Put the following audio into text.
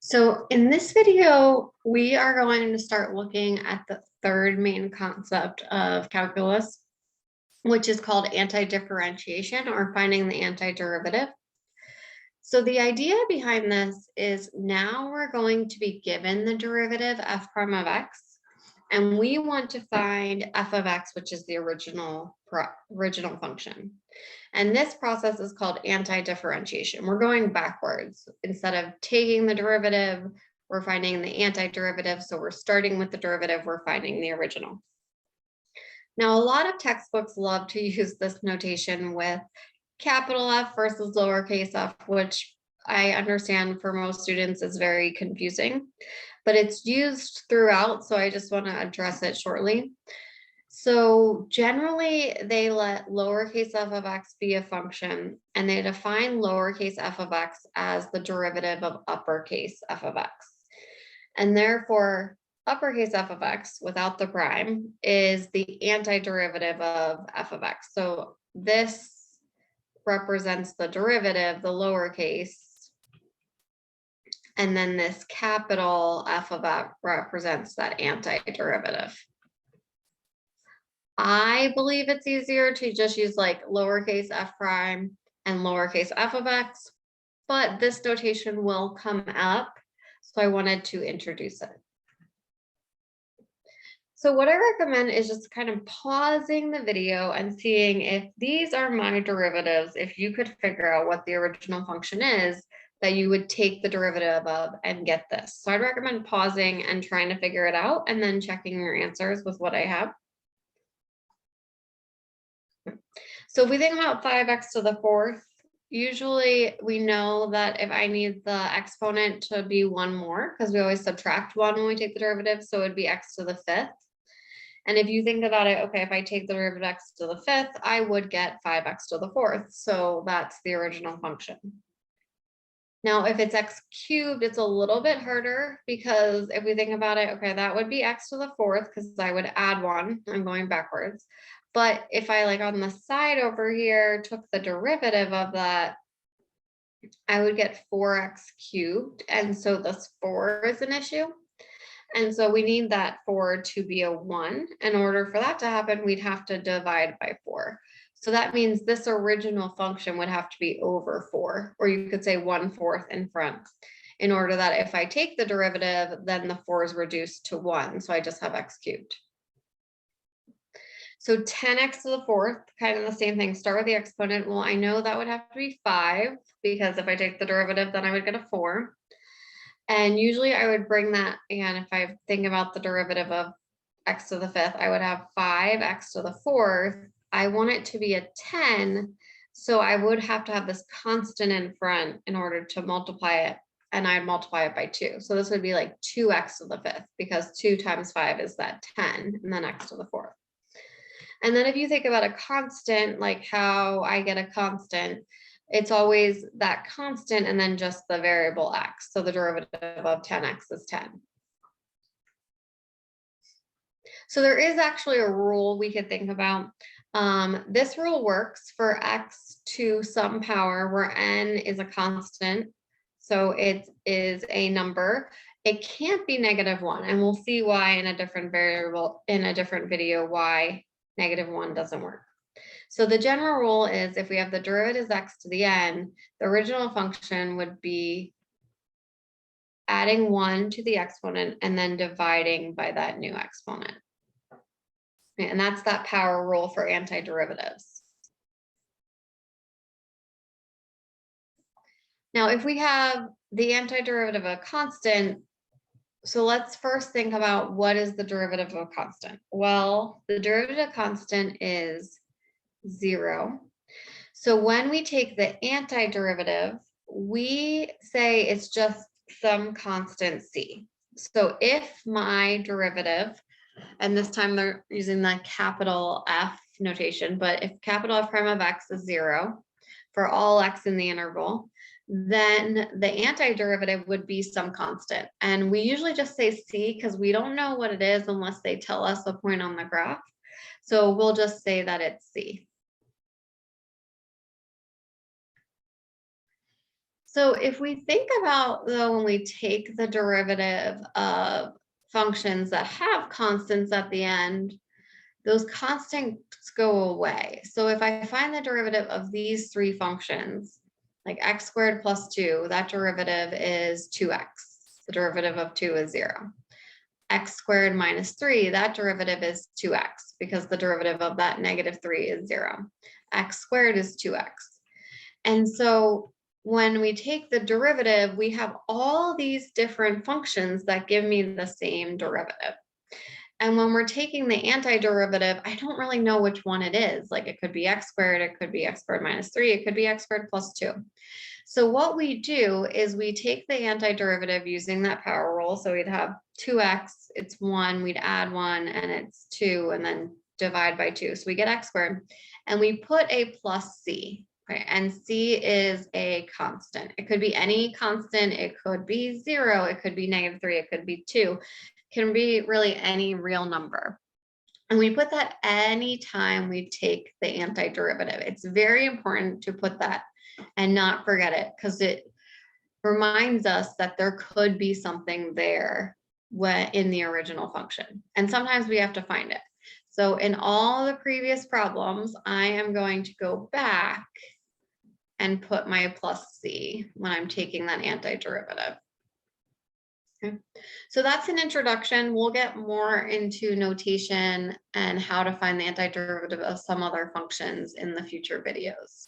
So in this video, we are going to start looking at the third main concept of calculus, which is called antidifferentiation, or finding the antiderivative. So the idea behind this is now we're going to be given the derivative f prime of x, and we want to find f of x, which is the original function. And this process is called antidifferentiation. We're going backwards. Instead of taking the derivative, we're finding the antiderivative. So we're starting with the derivative, we're finding the original. Now, a lot of textbooks love to use this notation with capital F versus lowercase f, which I understand for most students is very confusing, but it's used throughout, so I just want to address it shortly. So generally, they let lowercase f of x be a function, and they define lowercase f of x as the derivative of uppercase f of x. And therefore, uppercase f of x without the prime is the antiderivative of f of x. So this represents the derivative, the lowercase, and then this capital F of x represents that antiderivative. I believe it's easier to just use like lowercase f prime and lowercase f of x, but this notation will come up, so I wanted to introduce it. So what I recommend is just kind of pausing the video and seeing if these are my derivatives, if you could figure out what the original function is that you would take the derivative of and get this. So I'd recommend pausing and trying to figure it out and then checking your answers with what I have. So if we think about 5x to the fourth, usually we know that if I need the exponent to be one more, because we always subtract one when we take the derivative, so it'd be x to the fifth. And if you think about it, okay, if I take the derivative of x to the fifth, I would get 5x to the fourth. So that's the original function. Now, if it's x cubed, it's a little bit harder because if we think about it, okay, that would be x to the fourth because I would add one. I'm going backwards. But if I like on the side over here took the derivative of that, I would get 4x cubed. And so this 4 is an issue. And so we need that 4 to be a 1. In order for that to happen, we'd have to divide by 4. So that means this original function would have to be over 4, or you could say 1/4 in front, in order that if I take the derivative, then the 4 is reduced to 1. So I just have x cubed. So 10x to the fourth, kind of the same thing. Start with the exponent. Well, I know that would have to be 5, because if I take the derivative, then I would get a 4. And usually I would bring that, and if I think about the derivative of x to the fifth, I would have 5x to the fourth. I want it to be a 10, so I would have to have this constant in front in order to multiply it, and I'd multiply it by 2. So this would be like 2x to the fifth, because 2 times 5 is that 10, and then x to the fourth. And then if you think about a constant, like how I get a constant, it's always that constant and then just the variable x. So the derivative of 10x is 10. So there is actually a rule we could think about. This rule works for x to some power where n is a constant. So it is a number. It can't be -1, and we'll see why in a different variable in a different video why -1 doesn't work. So the general rule is if we have the derivative x to the n, the original function would be adding 1 to the exponent and then dividing by that new exponent. And that's that power rule for antiderivatives. Now, if we have the antiderivative of a constant, so let's first think about what is the derivative of a constant. Well, the derivative of constant is 0. So when we take the antiderivative, we say it's just some constant c. So if my derivative, and this time they're using the capital F notation, but if capital F prime of x is 0 for all x in the interval, then the antiderivative would be some constant. And we usually just say c because we don't know what it is unless they tell us a point on the graph. So we'll just say that it's c. So if we think about, though, when we take the derivative of functions that have constants at the end, those constants go away. So if I find the derivative of these three functions, like x squared plus 2, that derivative is 2x. The derivative of 2 is 0. X squared minus 3, that derivative is 2x because the derivative of that negative 3 is 0. X squared is 2x. And so when we take the derivative, we have all these different functions that give me the same derivative. And when we're taking the antiderivative, I don't really know which one it is. Like it could be x squared, it could be x squared minus 3, it could be x squared plus 2. So what we do is we take the antiderivative using that power rule. So we'd have 2x, it's 1, we'd add 1, and it's 2, and then divide by 2. So we get x squared, and we put a plus c. Right? And c is a constant. It could be any constant. It could be 0. It could be negative 3. It could be 2. It can be really any real number. And we put that anytime we take the antiderivative. It's very important to put that and not forget it, because it reminds us that there could be something there in the original function. And sometimes we have to find it. So in all the previous problems, I am going to go back and put my plus c when I'm taking that antiderivative. Okay. So that's an introduction. We'll get more into notation and how to find the antiderivative of some other functions in the future videos.